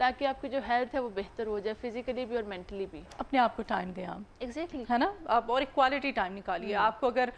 تاکہ آپ کی جو ہیلتھ ہے وہ بہتر ہو جائے فزیکلی بھی اور مینٹلی بھی. اپنے آپ کو ٹائم دیں آپ, ایگزیکٹلی ہے نا, آپ اور ایک کوالٹی ٹائم نکالیے. آپ کو اگر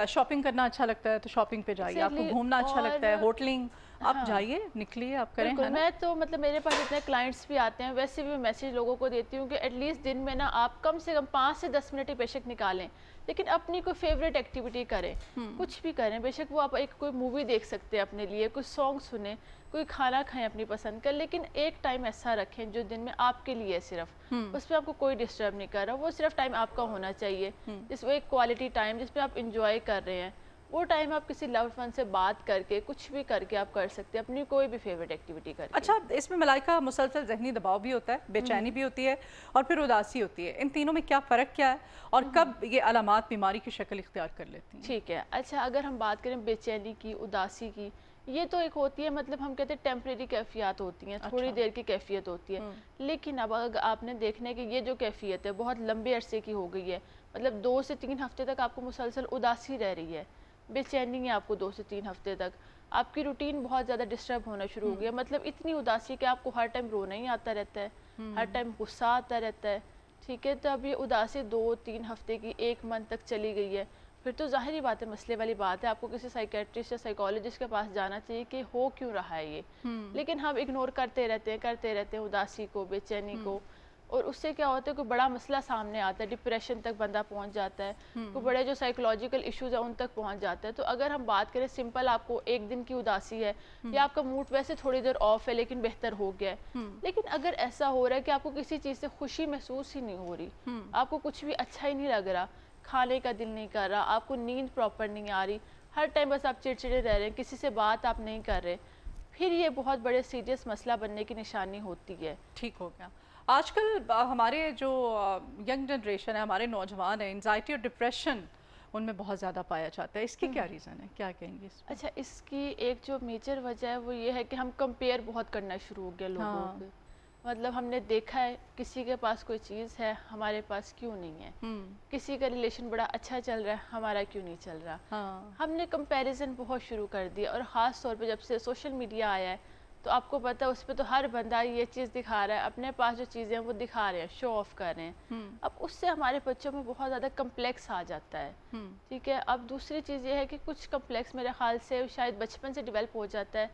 شاپنگ کرنا اچھا لگتا ہے تو شاپنگ پہ جائیے, آپ کو گھومنا اچھا لگتا ہے, ہوٹلنگ, آپ جائیے, نکلیے, آپ کریں. بالکل. میں تو مطلب میرے پاس اتنے کلائنٹس بھی آتے ہیں, ویسے بھی میں میسیج لوگوں کو دیتی ہوں کہ ایٹ لیسٹ دن میں نا آپ کم سے کم 5 سے 10 منٹ ہی بے شک نکالیں, لیکن اپنی کوئی فیوریٹ ایکٹیویٹی کریں, کچھ بھی کریں. بے شک وہ آپ ایک کوئی مووی دیکھ سکتے ہیں اپنے لیے, کوئی سانگ سنیں, کوئی کھانا کھائیں اپنی پسند کا, لیکن ایک ٹائم ایسا رکھیں جو دن میں آپ کے لیے صرف, اس پہ آپ کو کوئی ڈسٹرب نہیں کر رہا, وہ صرف ٹائم آپ کا ہونا چاہیے, جس میں ایک کوالٹی ٹائم جس پہ آپ انجوائے کر رہے ہیں. وہ ٹائم آپ کسی لوڈ ون سے بات کر کے کچھ بھی کر کے آپ کر سکتے ہیں, اپنی کوئی بھی فیوریٹ ایکٹیویٹی کر کے. اچھا, اس میں ملائکہ مسلسل ذہنی دباؤ بھی ہوتا ہے, بے چینی بھی ہوتی ہے, اور پھر اداسی ہوتی ہے, ان تینوں میں کیا فرق کیا ہے, اور کب یہ علامات بیماری کی شکل اختیار کر لیتی ہیں؟ ٹھیک ہے. اچھا, اگر ہم بات کریں بے چینی کی, اداسی کی, یہ تو ایک ہوتی ہے, مطلب ہم کہتے ہیں ٹیمپریری کیفیات ہوتی ہیں, تھوڑی دیر کی کیفیت ہوتی ہے. لیکن اب اگر آپ نے دیکھنا ہے کہ یہ جو کیفیت ہے بہت لمبے عرصے کی ہو گئی ہے, مطلب 2 سے 3 ہفتے تک آپ کو مسلسل اداسی رہ رہی ہے, بے چینی ہے آپ کو 2 سے 3 ہفتے تک, آپ کی روٹین بہت زیادہ ڈسٹرب ہونا شروع ہو گیا, مطلب اتنی اداسی کہ آپ کو ہر ٹائم رونا ہی آتا رہتا ہے, ہر ٹائم غصہ آتا رہتا ہے. ٹھیک ہے, تو اب یہ اداسی 2-3 ہفتے کی 1 منتھ تک چلی گئی ہے, پھر تو ظاہری بات ہے, مسئلے والی بات ہے, آپ کو کسی سائیکیٹرسٹ یا سائیکالوجسٹ کے پاس جانا چاہیے کہ ہو کیوں رہا ہے یہ. لیکن ہم اگنور کرتے رہتے ہیں اداسی کو, بے چینی کو, اور اس سے کیا ہوتا ہے کوئی بڑا مسئلہ سامنے آتا ہے, ڈپریشن تک بندہ پہنچ جاتا ہے, کوئی بڑے جو سائیکولوجیکل ایشوز ہیں ان تک پہنچ جاتا ہے. تو اگر ہم بات کریں سمپل, آپ کو 1 دن کی اداسی ہے, یا آپ کا موڈ ویسے تھوڑی دیر آف ہے لیکن بہتر ہو گیا ہے, لیکن اگر ایسا ہو رہا ہے کہ آپ کو کسی چیز سے خوشی محسوس ہی نہیں ہو رہی, آپ کو کچھ بھی اچھا ہی نہیں لگ رہا, کھانے کا دل نہیں کر رہا, آپ کو نیند پراپر نہیں آ رہی, ہر ٹائم بس آپ چڑچڑے رہ رہے ہیں, کسی سے بات آپ نہیں کر رہے, پھر یہ بہت بڑے سیریس مسئلہ بننے کی نشانی ہوتی ہے. ٹھیک ہو گیا. آج کل ہمارے جو ینگ جنریشن ہے, ہمارے نوجوان ہیں, انزائٹی اور ڈپریشن ان میں بہت زیادہ پایا جاتا ہے, اس کی کیا ریزن ہے, کیا کہیں گے اس میں؟ اچھا, اس کی ایک جو میجر وجہ ہے وہ یہ ہے کہ ہم کمپیئر بہت کرنا شروع ہو گیا لوگوں کو. مطلب ہم نے دیکھا ہے کسی کے پاس کوئی چیز ہے, ہمارے پاس کیوں نہیں ہے, کسی کا ریلیشن بڑا اچھا چل رہا ہے, ہمارا کیوں نہیں چل رہا. ہم نے کمپیریزن بہت شروع کر دیا, اور خاص طور پہ جب سے سوشل میڈیا آیا ہے تو آپ کو پتہ ہے اس پہ تو ہر بندہ یہ چیز دکھا رہا ہے, اپنے پاس جو چیزیں ہیں وہ دکھا رہے ہیں, شو آف کر رہے ہیں. اب اس سے ہمارے بچوں میں بہت زیادہ کمپلیکس آ جاتا ہے. ٹھیک ہے, اب دوسری چیز یہ ہے کہ کچھ کمپلیکس میرے خیال سے شاید بچپن سے ڈیولپ ہو جاتا ہے,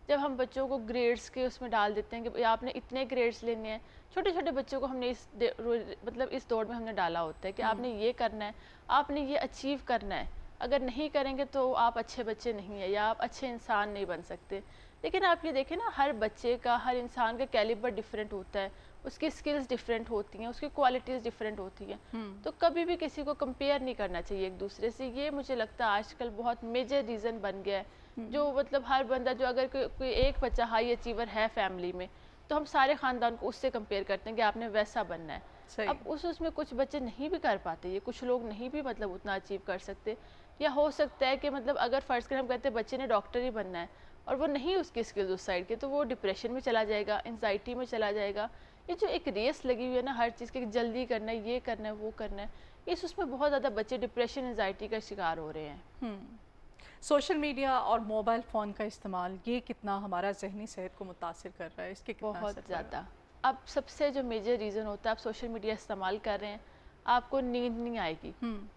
جب ہم بچوں کو گریڈز کے اس میں ڈال دیتے ہیں کہ آپ نے اتنے گریڈز لینے ہیں. چھوٹے چھوٹے بچوں کو ہم نے اس دور میں ہم نے ڈالا ہوتا ہے کہ آپ نے یہ کرنا ہے, آپ نے یہ اچیو کرنا ہے, اگر نہیں کریں گے تو آپ اچھے بچے نہیں ہیں, یا آپ اچھے انسان نہیں بن سکتے. لیکن آپ یہ دیکھیں نا, ہر بچے کا, ہر انسان کا کیلیبر ڈیفرنٹ ہوتا ہے, اس کی اسکلز ڈیفرنٹ ہوتی ہیں, اس کی کوالٹیز ڈیفرنٹ ہوتی ہیں. تو کبھی بھی کسی کو کمپیئر نہیں کرنا چاہیے ایک دوسرے سے. یہ مجھے لگتا ہے آج کل بہت میجر ریزن بن گیا ہے, جو مطلب ہر بندہ, جو اگر کوئی ایک بچہ ہائی اچیور ہے فیملی میں, تو ہم سارے خاندان کو اس سے کمپیئر کرتے ہیں کہ آپ نے ویسا بننا ہے. اب اس میں کچھ بچے نہیں بھی کر پاتے, یہ کچھ لوگ نہیں بھی مطلب اتنا اچیو کر سکتے, یا ہو سکتا ہے کہ مطلب اگر فرض کریں ہم کہتے ہیں بچے نے ڈاکٹر ہی بننا ہے, اور وہ نہیں اس کی اسکلز اس سائڈ کے, تو وہ ڈپریشن میں چلا جائے گا, انزائٹی میں چلا جائے گا. یہ جو ایک ریس لگی ہوئی ہے نا ہر چیز کی, جلدی کرنا ہے, یہ کرنا ہے, وہ کرنا ہے, اس میں بہت زیادہ بچے ڈپریشن, انزائٹی کا شکار ہو رہے ہیں. سوشل میڈیا اور موبائل فون کا استعمال, یہ کتنا ہمارا ذہنی صحت کو متاثر کر رہا ہے, اس کے کتنا اثر بہت پڑ رہا زیادہ. اب سب سے جو میجر ریزن ہوتا ہے, آپ سوشل میڈیا استعمال کر رہے ہیں, آپ کو نیند نہیں آئے گی.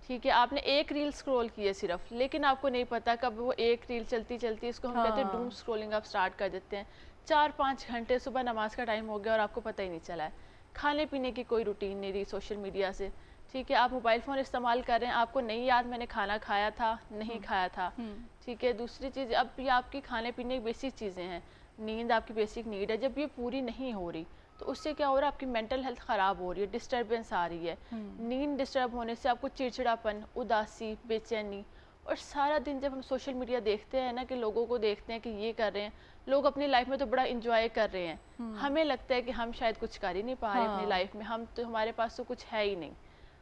ٹھیک ہے, آپ نے ایک ریل سکرول کی ہے صرف, لیکن آپ کو نہیں پتا کب وہ ایک ریل چلتی چلتی, اس کو ہم کہتے ہیں ڈوم سکرولنگ, آپ سٹارٹ کر دیتے ہیں. 4-5 گھنٹے صبح نماز کا ٹائم ہو گیا اور آپ کو پتہ ہی نہیں چلا ہے. کھانے پینے کی کوئی روٹین نہیں رہی سوشل میڈیا سے. ٹھیک ہے, آپ موبائل فون استعمال کر رہے ہیں, آپ کو نہیں یاد میں نے کھانا کھایا تھا, نہیں کھایا تھا. ٹھیک ہے, دوسری چیز, اب یہ آپ کی کھانے پینے کی بیسک چیزیں ہیں, نیند آپ کی بیسک نیڈ ہے, جب یہ پوری نہیں ہو رہی تو اس سے کیا ہو رہا ہے, آپ کی مینٹل ہیلتھ خراب ہو رہی ہے, ڈسٹربنس آ رہی ہے. نیند ڈسٹرب ہونے سے آپ کو چڑچڑاپن, اداسی, بے چینی, اور سارا دن جب ہم سوشل میڈیا دیکھتے ہیں نا, کہ لوگوں کو دیکھتے ہیں کہ یہ کر رہے ہیں, لوگ اپنی لائف میں تو بڑا انجوائے کر رہے ہیں, ہمیں لگتا ہے کہ ہم شاید کچھ کر ہی نہیں پا رہے اپنی لائف میں, ہمارے پاس تو کچھ ہے ہی نہیں.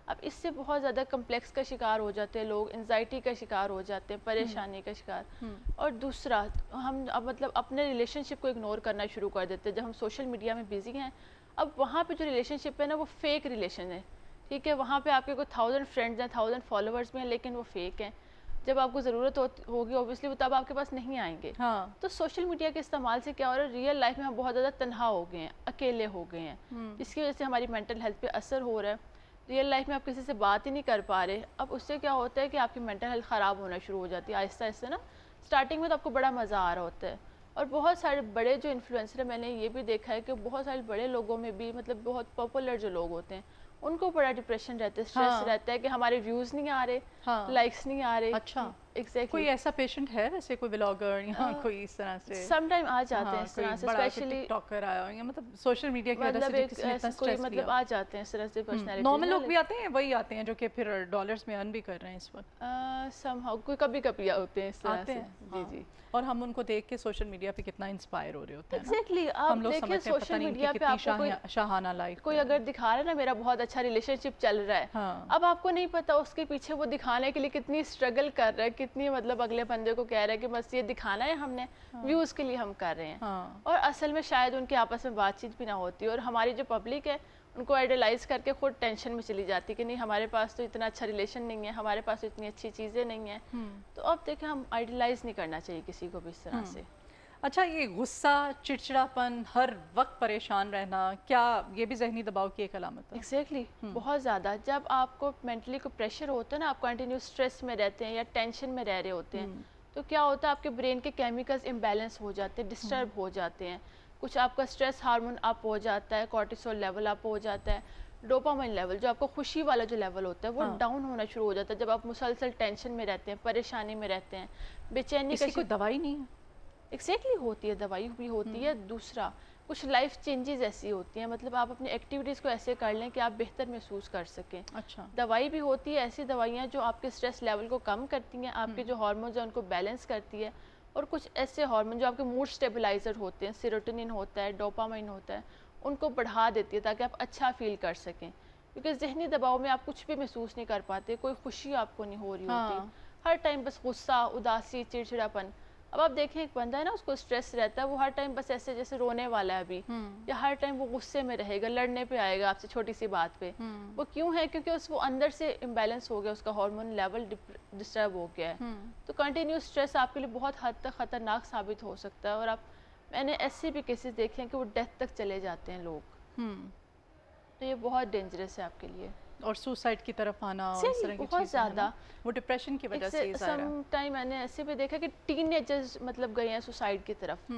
اب اس سے بہت زیادہ کمپلیکس کا شکار ہو جاتے ہیں لوگ, انزائٹی کا شکار ہو جاتے ہیں, پریشانی کا شکار. اور دوسرا, ہم اب مطلب اپنے ریلیشن شپ کو اگنور کرنا شروع کر دیتے ہیں جب ہم سوشل میڈیا میں بزی ہیں. اب وہاں پہ جو ریلیشن شپ ہے نا, وہ فیک ریلیشن ہے. ٹھیک ہے, وہاں پہ آپ کے کوئی 1000 فرینڈز ہیں, 1000 فالوورز بھی ہیں, لیکن وہ فیک ہیں. جب آپ کو ضرورت ہوگی اوبیسلی وہ تب آپ کے پاس نہیں آئیں گے. تو سوشل میڈیا کے استعمال سے کیا ہو رہا ہے, ریئل لائف میں ہم بہت زیادہ تنہا ہو گئے ہیں, اکیلے ہو گئے ہیں, جس کی وجہ سے ہماری مینٹل ہیلتھ پہ اثر ہو رہا ہے. ریئل لائف میں آپ کسی سے بات ہی نہیں کر پا رہے. اب اس سے کیا ہوتا ہے کہ آپ کی مینٹل ہیلتھ خراب ہونا شروع ہو جاتی ہے آہستہ آہستہ نا. اسٹارٹنگ میں تو آپ کو بڑا مزہ آ رہا ہوتا ہے, اور بہت سارے بڑے جو انفلوئنسر ہیں, میں نے یہ بھی دیکھا ہے کہ بہت سارے بڑے لوگوں میں بھی مطلب بہت پاپولر جو لوگ ہوتے ہیں ان کو بڑا ڈپریشن رہتا ہے, اسٹریس رہتا ہے کہ ہمارے ویوز نہیں آ رہے, لائکس نہیں آ رہے. اچھا, ایگزیکٹلی. کوئی ایسا پیشنٹ ہے ویسے, کوئی بلاگر یا کوئی اس طرح سے سم ٹائم آ جاتے ہیں اس طرح سے, اسپیشلی ٹک ٹاکر آیا یا مطلب سوشل میڈیا کی وجہ مطلب سے ایک کسی نے اتنا کوئی اسٹریس مطلب لیا, آ جاتے ہیں اس طرح سے پرسنالٹی. نارمل لوگ بھی آتے ہیں, وہی آتے ہیں جو کہ پھر ڈالرز میں ارن بھی کر رہے ہیں اس وقت, سم ہاؤ کوئی کبھی کبھی ہوتے ہیں اس طرح سے. جی جی. اور ہم ان کو دیکھ کے سوشل میڈیا پہ کتنا انسپائر ہو رہے ہوتے ہیں. ایگزیکٹلی. آپ دیکھیں سوشل میڈیا پہ آپ کو شاہانہ لائف کوئی اگر دکھا رہا ہے نا میرا بہت اچھا ریلیشن شپ چل رہا ہے, اب آپ کو نہیں پتا اس کے پیچھے وہ دکھانے کے لیے کتنی اسٹرگل کر رہا ہے, کتنی مطلب اگلے بندے کو کہہ رہا ہے کہ بس یہ دکھانا ہے ہم نے, ویوز کے لیے ہم کر رہے ہیں, اور اصل میں شاید ان کے آپس میں بات چیت بھی نہ ہوتی. اور ہماری جو پبلک ہے ان کو آئیڈیلائز کر کے خود ٹینشن میں چلی جاتی کہ نہیں ہمارے پاس تو اتنا اچھا ریلیشن نہیں ہے, ہمارے پاس تو اتنی اچھی چیزیں نہیں ہیں. تو اب دیکھیں ہم آئیڈیلائز نہیں کرنا چاہیے کسی کو بھی اس طرح سے. اچھا, یہ غصہ, چڑچڑاپن, ہر وقت پریشان رہنا, کیا یہ بھی ذہنی دباؤ کی ایک علامت ہے؟ ایگزیکٹلی. بہت زیادہ. جب آپ کو مینٹلی کوئی پریشر ہوتا ہے نا, آپ کنٹینیو اسٹریس میں رہتے ہیں یا ٹینشن میں رہ رہے ہوتے ہیں, تو کیا ہوتا ہے آپ کے برین کے کیمیکلز امبیلنس ہو جاتے ہیں, ڈسٹرب ہو جاتے ہیں. کچھ آپ کا اسٹریس ہارمون اپ ہو جاتا ہے, کورٹیسول لیول اپ ہو جاتا ہے, ڈوپامائن لیول جو آپ کو خوشی والا جو لیول ہوتا ہے وہ ڈاؤن ہونا شروع ہو جاتا ہے جب آپ مسلسل ٹینشن میں رہتے ہیں, پریشانی میں رہتے ہیں, بے چینی کا. کوئی دوائی نہیں ہے؟ ایگزیکٹلی ہوتی ہے, دوائی بھی ہوتی ہے. دوسرا کچھ لائف چینجز ایسی ہوتی ہیں, مطلب آپ اپنی ایکٹیویٹیز کو ایسے کر لیں کہ آپ بہتر محسوس کر سکیں. اچھا. دوائی بھی ہوتی ہے, ایسی دوائیاں جو آپ کے اسٹریس لیول کو کم کرتی ہیں, آپ کے جو ہارمونز ہیں ان کو بیلنس کرتی ہے. اور کچھ ایسے ہارمون جو آپ کے موڈ اسٹیبلائزر ہوتے ہیں, سیروٹونین ہوتا ہے, ڈوپامائن ہوتا ہے, ان کو بڑھا دیتی ہے تاکہ آپ اچھا فیل کر سکیں. کیونکہ ذہنی دباؤ میں آپ کچھ بھی محسوس نہیں کر پاتے, کوئی خوشی آپ کو نہیں ہو رہی ہوتی, ہر ٹائم بس غصہ, اداسی, چڑچڑاپن. اب آپ دیکھیں ایک بندہ ہے نا, اس کو اسٹریس رہتا ہے, وہ ہر ٹائم بس ایسے جیسے رونے والا ہے ابھی, یا ہر ٹائم وہ غصے میں رہے گا, لڑنے پہ آئے گا آپ سے چھوٹی سی بات پہ. وہ کیوں ہے؟ کیونکہ وہ اندر سے امبیلنس ہو گیا, اس کا ہارمون لیول ڈسٹرب ہو گیا ہے. تو کنٹینیو اسٹریس آپ کے لیے بہت حد تک خطرناک ثابت ہو سکتا ہے. اور میں نے ایسے بھی کیسز دیکھے ہیں کہ وہ ڈیتھ تک چلے جاتے ہیں لوگ. تو یہ بہت ڈینجرس ہے آپ کے لیے. اور سوسائڈ کی طرف آنا اور اس طرح کی بہت زیادہ, وہ ڈپریشن کی وجہ سے سم ٹائم میں نے ایسے بھی دیکھا کہ ٹین ایجرز مطلب گئے ہیں سوسائڈ کی طرف,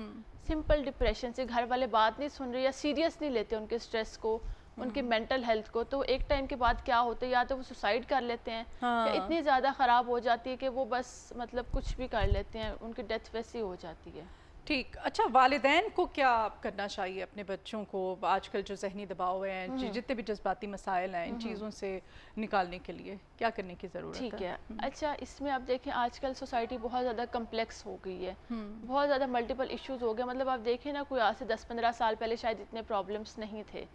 سمپل ڈپریشن سے. گھر والے بات نہیں سن رہے یا سیریس نہیں لیتے ان کے اسٹریس کو, ان کی مینٹل ہیلتھ کو. تو ایک ٹائم کے بعد کیا ہوتا ہے, یا تو وہ سوسائڈ کر لیتے ہیں, یا اتنی زیادہ خراب ہو جاتی ہے کہ وہ بس مطلب کچھ بھی کر لیتے ہیں, ان کی ڈیتھ ویسی ہو جاتی ہے. ٹھیک. اچھا, والدین کو کیا کرنا چاہیے اپنے بچوں کو آج کل جو ذہنی دباؤ ہے, جتنے بھی جذباتی مسائل ہیں, ان چیزوں سے نکالنے کے لیے کیا کرنے کی ضرورت ہے؟ ٹھیک ہے. اچھا, اس میں آپ دیکھیں آج کل سوسائٹی بہت زیادہ کمپلیکس ہو گئی ہے, بہت زیادہ ملٹیپل ایشوز ہو گئے. مطلب آپ دیکھیں نا, کوئی آج سے 10-15 سال پہلے شاید اتنے پرابلمس نہیں تھے,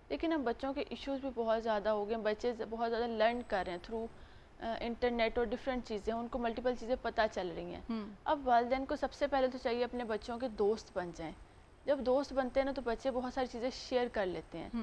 لیکن اب بچوں کے ایشوز بھی بہت زیادہ ہو گئے. بچے بہت زیادہ لرن کر رہے ہیں تھرو انٹرنیٹ اور ڈفرینٹ چیزیں, ان کو ملٹیپل چیزیں پتہ چل رہی ہیں. اب والدین کو سب سے پہلے تو چاہیے اپنے بچوں کے دوست بن جائیں. جب دوست بنتے ہیں نا تو بچے بہت ساری چیزیں شیئر کر لیتے ہیں.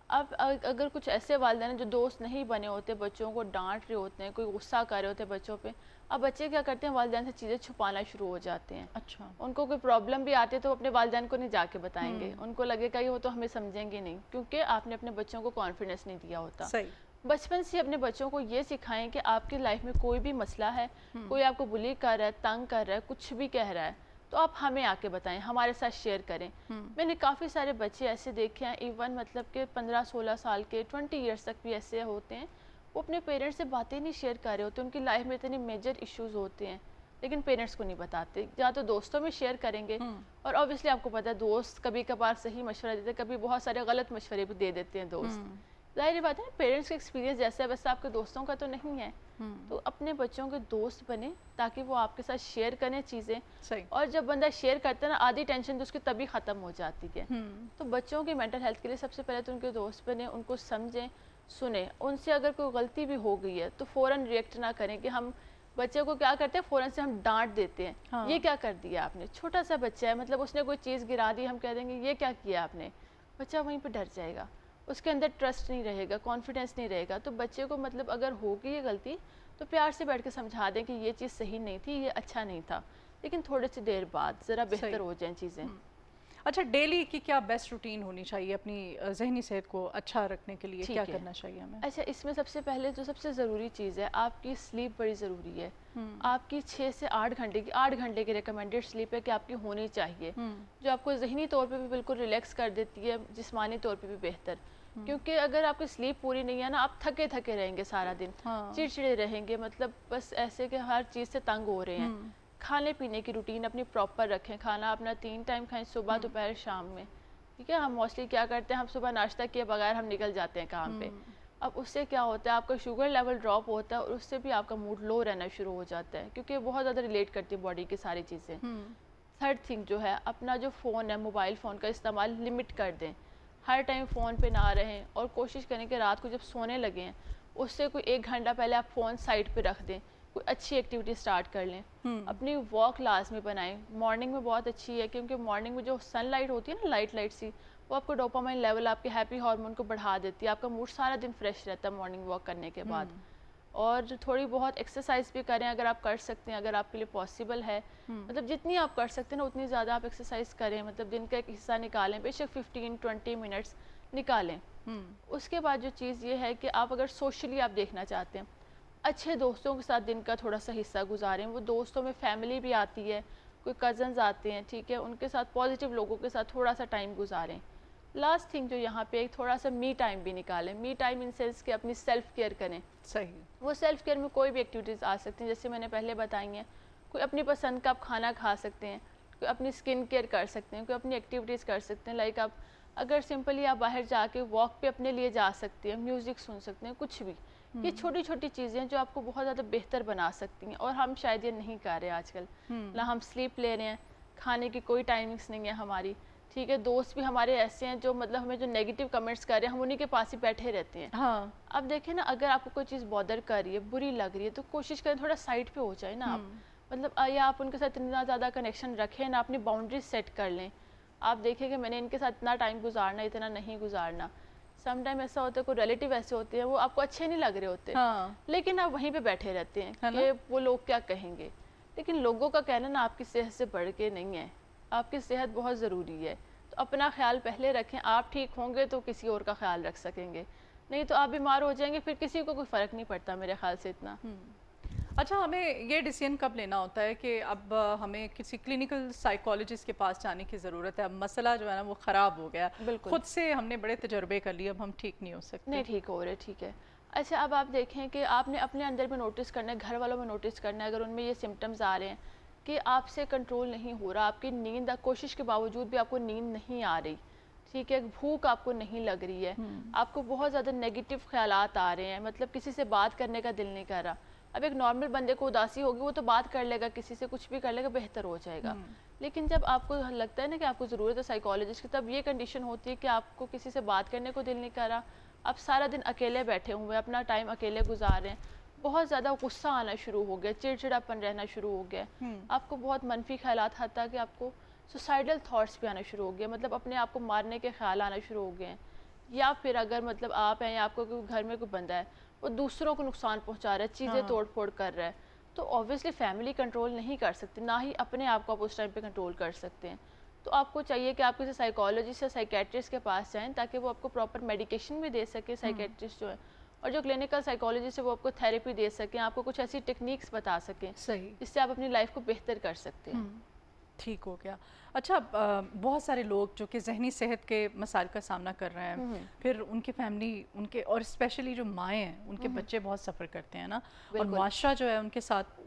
اب اگر کچھ ایسے والدین ہیں جو دوست نہیں بنے ہوتے, بچوں کو ڈانٹ رہے ہوتے ہیں, کوئی غصہ کر رہے ہوتے ہیں بچوں پہ, اب بچے کیا کرتے ہیں, والدین سے چیزیں چھپانا شروع ہو جاتے ہیں. اچھا. ان کو کوئی پرابلم بھی آتی ہے تو وہ اپنے والدین کو نہیں جا کے بتائیں گے, ان کو لگے گا کہ وہ تو ہمیں سمجھیں گے نہیں, کیونکہ آپ نے اپنے بچوں کو کانفیڈنس نہیں دیا ہوتا. صحیح. بچپن سے اپنے بچوں کو یہ سکھائیں کہ آپ کی لائف میں کوئی بھی مسئلہ ہے, کوئی آپ کو بلی کر رہا ہے, تنگ کر رہا ہے, کچھ بھی کہہ رہا ہے, تو آپ ہمیں آ کے بتائیں, ہمارے ساتھ شیئر کریں. میں نے کافی سارے بچے ایسے دیکھے ہیں, ایون مطلب کہ 15-16 سال کے, 20 ایئرس تک بھی ایسے ہوتے ہیں, وہ اپنے پیرنٹس سے باتیں نہیں شیئر کر رہے ہوتے. ان کی لائف میں اتنے میجر ایشوز ہوتے ہیں لیکن پیرنٹس کو نہیں بتاتے, یا تو دوستوں میں شیئر کریں گے, اور اوبیسلی آپ کو پتہ ہے دوست کبھی کبھار صحیح مشورہ دیتے ہیں, کبھی بہت سارے غلط مشورے بھی دے دیتے ہیں دوست. ظاہر بات ہے نا, پیرنٹس کا ایکسپیرینس جیسا ہے ویسے آپ کے دوستوں کا تو نہیں ہے. تو اپنے بچوں کے دوست بنے تاکہ وہ آپ کے ساتھ شیئر کریں چیزیں. اور جب بندہ شیئر کرتا ہے نا, آدھی ٹینشن تو اس کی تبھی ختم ہو جاتی ہے. تو بچوں کی مینٹل ہیلتھ کے لیے سب سے پہلے تو ان کے دوست بنے, ان کو سمجھیں, سنیں. ان سے اگر کوئی غلطی بھی ہو گئی ہے تو فوراً ریئیکٹ نہ کریں کہ ہم بچے کو کیا کرتے ہیں, فوراً سے ہم ڈانٹ دیتے ہیں, یہ کیا کر دیا آپ نے, چھوٹا سا بچہ ہے, مطلب اس نے کوئی چیز گرا دی, ہم کہہ دیں گے یہ کیا کیا آپ نے, بچہ وہیں پہ ڈر جائے گا. اس کے اندر ٹرسٹ نہیں رہے گا، کانفیڈنس نہیں رہے گا. تو بچے کو مطلب اگر ہوگی یہ غلطی تو پیار سے بیٹھ کے سمجھا دیں کہ یہ چیز صحیح نہیں تھی، یہ اچھا نہیں تھا، لیکن تھوڑے سی دیر بعد ذرا بہتر ہو جائیں چیزیں. اچھا، ڈیلی کی کیا بیسٹ روٹین ہونی چاہیے اپنی ذہنی صحت کو اچھا رکھنے کے لیے؟ کیا کرنا چاہیے ہمیں؟ اچھا، اس میں سب سے پہلے جو سب سے ضروری چیز ہے، آپ کی سلیپ بڑی ضروری ہے. آپ کی 6 سے 8 گھنٹے کی 8 گھنٹے کی ریکمینڈیڈ سلیپ ہے کہ آپ کی ہونی چاہیے، جو آپ کو ذہنی طور پہ بھی بالکل ریلیکس کر دیتی ہے، جسمانی طور پہ بھی بہتر. کیونکہ اگر آپ کی سلیپ پوری نہیں ہے نا، آپ تھکے تھکے رہیں گے سارا دن، چڑچڑے رہیں گے، مطلب بس ایسے کہ ہر چیز سے تنگ ہو رہے ہیں. کھانے پینے کی روٹین اپنی پراپر رکھیں، کھانا اپنا 3 ٹائم کھائیں، صبح دوپہر شام میں. ٹھیک ہے، ہم موسٹلی کیا کرتے ہیں، ہم صبح ناشتہ کیے بغیر ہم نکل جاتے ہیں کام پہ. اب اس سے کیا ہوتا ہے، آپ کا شوگر لیول ڈراپ ہوتا ہے اور اس سے بھی آپ کا موڈ لو رہنا شروع ہو جاتا ہے، کیونکہ بہت زیادہ ریلیٹ کرتی ہے باڈی کی ساری چیزیں. تھرڈ تھنگ جو ہے، اپنا جو فون ہے، موبائل فون کا استعمال لمٹ کر دیں. ہر ٹائم فون پہ نہ رہیں، اور کوشش کریں کہ رات کو جب سونے لگیں ہیں اس سے کوئی 1 گھنٹہ پہلے آپ فون سائڈ پہ رکھ دیں، کوئی اچھی ایکٹیویٹی سٹارٹ کر لیں. اپنی واک لازمی بنائیں. مارننگ میں بہت اچھی ہے، کیونکہ مارننگ میں جو سن لائٹ ہوتی ہے نا، لائٹ سی، وہ آپ کو ڈوپامائن لیول، آپ کے ہیپی ہارمون کو بڑھا دیتی ہے. آپ کا موڈ سارا دن فریش رہتا ہے مارننگ واک کرنے کے بعد. اور تھوڑی بہت ایکسرسائز بھی کریں اگر آپ کر سکتے ہیں، اگر آپ کے لیے پاسبل ہے. مطلب جتنی آپ کر سکتے ہیں نا اتنی زیادہ آپ ایکسرسائز کریں. مطلب دن کا ایک حصہ نکالیں، بے شک 15-20 منٹس نکالیں. اس کے بعد جو چیز یہ ہے کہ آپ اگر سوشلی آپ دیکھنا چاہتے ہیں، اچھے دوستوں کے ساتھ دن کا تھوڑا سا حصہ گزاریں. وہ دوستوں میں فیملی بھی آتی ہے، کوئی کزنز آتے ہیں، ٹھیک ہے، ان کے ساتھ پازیٹیو لوگوں کے ساتھ تھوڑا سا ٹائم گزاریں. لاسٹ تھنگ جو یہاں پہ ایک تھوڑا سا می ٹائم بھی نکالیں. می ٹائم ان سینس کہ اپنی سیلف کیئر کریں. صحیح. وہ سیلف کیئر میں کوئی بھی ایکٹیویٹیز آ سکتی ہیں، جیسے میں نے پہلے بتائی ہیں. کوئی اپنی پسند کا آپ کھانا کھا سکتے ہیں، کوئی اپنی اسکن کیئر کر سکتے ہیں، کوئی اپنی ایکٹیویٹیز کر سکتے ہیں. لائک آپ اگر سمپلی آپ باہر جا کے واک پہ اپنے لیے جا سکتے ہیں، میوزک سن سکتے ہیں، کچھ بھی. یہ چھوٹی چھوٹی چیزیں جو آپ کو بہت زیادہ بہتر بنا سکتی ہیں، اور ہم شاید یہ نہیں کر رہے آج کل. نہ ہم سلیپ لے رہے ہیں، کھانے کی کوئی ٹائمنگس نہیں ہے ہماری. ٹھیک ہے، دوست بھی ہمارے ایسے ہیں جو مطلب ہمیں جو نیگیٹو کمنٹس کر رہے ہیں، ہم انہیں کے پاس ہی بیٹھے رہتے ہیں. اب دیکھیں نا، اگر آپ کو کوئی چیز بادر کر رہی ہے، بری لگ رہی ہے، تو کوشش کریں تھوڑا سائڈ پہ ہو جائے نا آپ. مطلب یا آپ ان کے ساتھ اتنا زیادہ کنیکشن رکھیں نا، اپنی باؤنڈریز سیٹ کر لیں. آپ دیکھیں کہ میں نے ان کے ساتھ اتنا ٹائم گزارنا، اتنا نہیں گزارنا. سم ٹائم ایسا ہوتا ہے، کوئی ریلیٹیو ایسے ہوتے ہیں وہ آپ کو اچھے نہیں لگ رہے ہوتے، لیکن آپ وہیں پہ بیٹھے رہتے ہیں کہ وہ لوگ کیا کہیں گے. لیکن لوگوں کا کہنا نا آپ کی صحت سے بڑھ کے نہیں ہے. آپ کی صحت بہت ضروری ہے، تو اپنا خیال پہلے رکھیں. آپ ٹھیک ہوں گے تو کسی اور کا خیال رکھ سکیں گے، نہیں تو آپ بیمار ہو جائیں گے، پھر کسی کو کوئی فرق نہیں پڑتا میرے خیال سے اتنا. اچھا، ہمیں یہ ڈیسیژن کب لینا ہوتا ہے کہ اب ہمیں کسی کلینکل سائیکالوجسٹ کے پاس جانے کی ضرورت ہے؟ اب مسئلہ جو ہے نا وہ خراب ہو گیا، خود سے ہم نے بڑے تجربے کر لیے، اب ہم ٹھیک نہیں ہو سکتے. نہیں ٹھیک ہو رہے، ٹھیک ہے. اچھا، اب آپ دیکھیں کہ آپ نے اپنے اندر بھی نوٹس کرنا ہے، گھر والوں میں نوٹس کرنا ہے. اگر ان میں یہ سمٹمز آ رہے ہیں کہ آپ سے کنٹرول نہیں ہو رہا، آپ کی نیند، کوشش کے باوجود بھی آپ کو نیند نہیں آ رہی، ٹھیک ہے، بھوک آپ کو نہیں لگ رہی ہے، آپ کو بہت زیادہ نیگیٹو خیالات آ رہے ہیں، مطلب کسی سے بات کرنے کا دل نہیں کر رہا. اب ایک نارمل بندے کو اداسی ہوگی، وہ تو بات کر لے گا، کسی سے کچھ بھی کر لے گا، بہتر ہو جائے گا. لیکن جب آپ کو لگتا ہے نا کہ آپ کو ضرورت ہے سائیکالوجسٹ کی، تب یہ کنڈیشن ہوتی ہے کہ آپ کو کسی سے بات کرنے کو دل نہیں کر رہا، آپ سارا دن اکیلے بیٹھے ہوئے، اپنا ٹائم اکیلے گزار رہے ہیں، بہت زیادہ غصہ آنا شروع ہو گیا، چڑچڑاپن رہنا شروع ہو گیا، آپ کو بہت منفی خیالات، حتیٰ کہ آپ کو سوسائڈل تھاٹس بھی آنا شروع ہو گئے، مطلب اپنے آپ کو مارنے کے خیال آنا شروع ہو گئے ہیں. یا پھر اگر مطلب آپ ہیں یا آپ کو گھر میں کوئی بندہ ہے وہ دوسروں کو نقصان پہنچا رہا ہے، چیزیں توڑ پھوڑ کر رہا ہے، تو اوبویسلی فیملی کنٹرول نہیں کر سکتی، نہ ہی اپنے آپ کو آپ اس ٹائم پہ کنٹرول کر سکتے ہیں. تو آپ کو چاہیے کہ آپ کسی سائیکالوجسٹ یا سائیکیٹرسٹ کے پاس جائیں، تاکہ وہ آپ کو پراپر میڈیکیشن بھی دے سکے، سائیکیٹرسٹ جو ہے، اور جو کلینکل سائیکالوجسٹ ہے وہ آپ کو تھیراپی دے سکیں، آپ کو کچھ ایسی ٹیکنیکس بتا سکیں جس سے آپ اپنی لائف کو بہتر کر سکتے ہیں. ٹھیک ہو گیا. اچھا، بہت سارے لوگ جو کہ ذہنی صحت کے مسائل کا سامنا کر رہے ہیں، پھر ان کی فیملی، ان کے، اور اسپیشلی جو مائیں ہیں، ان کے بچے بہت سفر کرتے ہیں نا، اور معاشرہ جو ہے ان کے ساتھ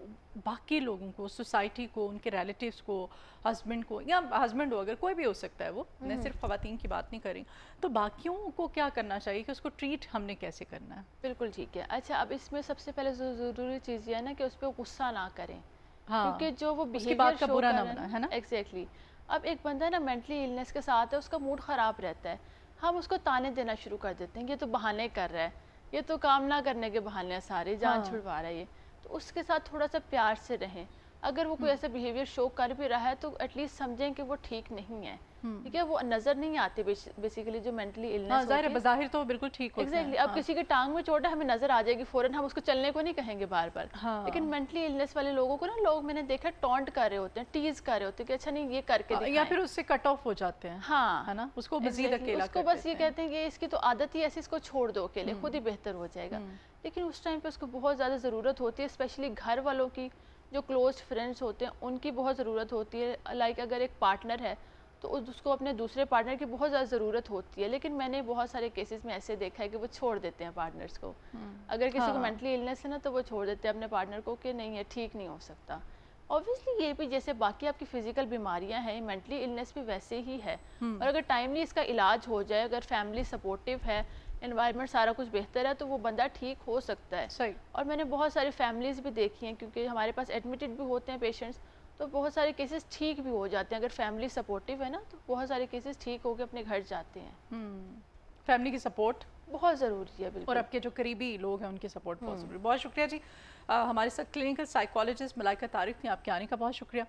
باقی لوگوں کو، سوسائٹی کو، ان کے ریلیٹیوز کو، ہسبینڈ کو، یا ہسبینڈ ہو، اگر کوئی بھی ہو سکتا ہے، وہ میں صرف خواتین کی بات نہیں کر رہی، تو باقیوں کو کیا کرنا چاہیے کہ اس کو ٹریٹ ہم نے کیسے کرنا ہے؟ بالکل ٹھیک ہے. اچھا، اب اس میں سب سے پہلے ضروری چیز یہ ہے نا کہ اس پہ غصہ نہ کریں، کیونکہ جو وہ بیہیویئر شو کر رہے ہیں نا، ایگزیکٹلی. اب ایک بندہ نا مینٹلی ایلنس کے ساتھ ہے، اس کا موڈ خراب رہتا ہے، ہم اس کو تانے دینا شروع کر دیتے ہیں کہ یہ تو بہانے کر رہا ہے، یہ تو کام نہ کرنے کے بہانے ہیں سارے، جان چھڑوا رہا ہے یہ. تو اس کے ساتھ تھوڑا سا پیار سے رہیں. اگر وہ کوئی ایسا بیہیویئر شو کر بھی رہا ہے تو ایٹ لیسٹ سمجھیں کہ وہ ٹھیک نہیں ہے، ٹھیک ہے, وہ نظر نہیں آتے بیسیکلی جو مینٹلی ہاں ظاہر ہے بظاہر تو بالکل ٹھیک ہوتے ہیں. ایگزیکٹلی, اب کسی کی ٹانگ میں چوٹ ہے ہمیں نظر آ جائے گی فوراً, ہم اس کو چلنے کو نہیں کہیں گے بار بار, لیکن مینٹلی النس والے لوگوں کو نا لوگ میں نے دیکھا ٹونٹ کر رہے ہوتے ہیں, ٹیز کر رہے ہوتے ہیں کہ اچھا نہیں یہ کر کے دکھائیں, یا پھر اس سے کٹ آف ہو جاتے ہیں, ہاں ہے نا, اس کو مزید اکیلا اس کو بس یہ کہتے ہیں کہ اس کی تو عادت ہی ایسی, اس کو چھوڑ دو اکیلے, خود ہی بہتر ہو جائے گا. لیکن اس ٹائم پہ اس کو بہت زیادہ ضرورت ہوتی ہے, اسپیشلی گھر والوں کی, جو کلوز فرینڈس ہوتے ہیں ان کی بہت ضرورت ہوتی ہے. لائک اگر ایک پارٹنر ہے تو اس کو اپنے دوسرے پارٹنر کی بہت زیادہ ضرورت ہوتی ہے, لیکن میں نے بہت سارے کیسز میں ایسے دیکھا ہے کہ وہ چھوڑ دیتے ہیں پارٹنرز کو. اگر کسی کو مینٹلی النس ہے نا تو وہ چھوڑ دیتے ہیں اپنے پارٹنر کو کہ نہیں یہ ٹھیک نہیں ہو سکتا. اوبویسلی یہ بھی جیسے باقی آپ کی فزیکل بیماریاں ہیں, مینٹلی النس بھی ویسے ہی ہے, اور اگر ٹائملی اس کا علاج ہو جائے, اگر فیملی سپورٹیو ہے, انوائرمنٹ سارا کچھ بہتر ہے, تو وہ بندہ ٹھیک ہو سکتا ہے. صحیح. اور میں نے بہت ساری فیملیز بھی دیکھی ہیں, کیونکہ ہمارے پاس ایڈمیٹڈ بھی ہوتے ہیں پیشنٹس, تو بہت سارے کیسز ٹھیک بھی ہو جاتے ہیں. اگر فیملی سپورٹیو ہے نا تو بہت سارے کیسز ٹھیک ہو کے اپنے گھر جاتے ہیں. فیملی کی سپورٹ بہت ضروری ہے بالکل, اور آپ کے جو قریبی لوگ ہیں ان کی سپورٹ بہت ضروری. بہت شکریہ جی. ہمارے ساتھ کلینکل سائیکالوجسٹ ملائکہ طارق تھیں, آپ کے آنے کا بہت شکریہ.